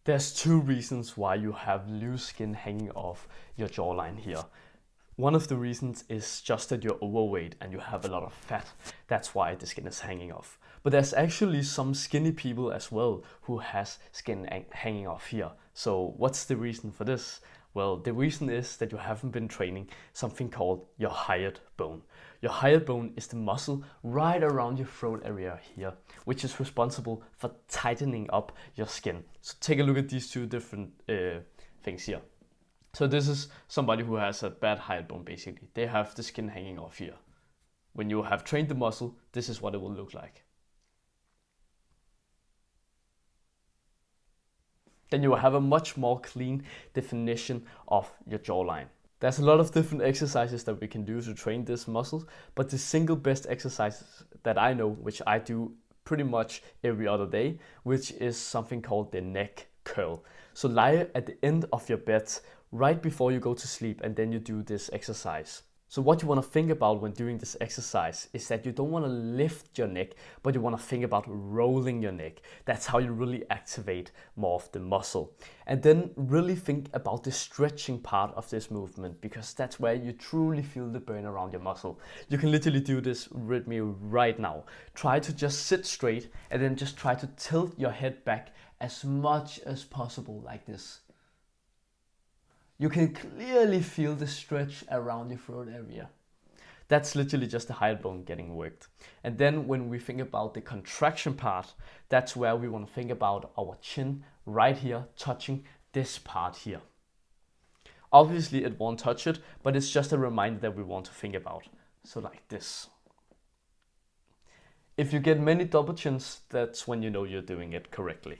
There's two reasons why you have loose skin hanging off your jawline here. One of the reasons is just that you're overweight and you have a lot of fat. That's why the skin is hanging off. But there's actually some skinny people as well who has skin hanging off here. So what's the reason for this? Well, the reason is that you haven't been training something called your hyoid bone. Your hyoid bone is the muscle right around your throat area here, which is responsible for tightening up your skin. So take a look at these two different things here. So this is somebody who has a bad hyoid bone basically. They have the skin hanging off here. When you have trained the muscle, this is what it will look like. Then you will have a much more clean definition of your jawline. There's a lot of different exercises that we can do to train this muscle, but the single best exercise that I know, which I do pretty much every other day, which is something called the neck curl. So lie at the end of your bed right before you go to sleep and then you do this exercise. So what you want to think about when doing this exercise is that you don't want to lift your neck, but you want to think about rolling your neck. That's how you really activate more of the muscle. And then really think about the stretching part of this movement, because that's where you truly feel the burn around your muscle. You can literally do this with me right now. Try to just sit straight and then just try to tilt your head back as much as possible like this. You can clearly feel the stretch around your throat area. That's literally just the hyoid bone getting worked. And then when we think about the contraction part, that's where we want to think about our chin right here touching this part here. Obviously it won't touch it, but it's just a reminder that we want to think about. So like this. If you get many double chins, that's when you know you're doing it correctly.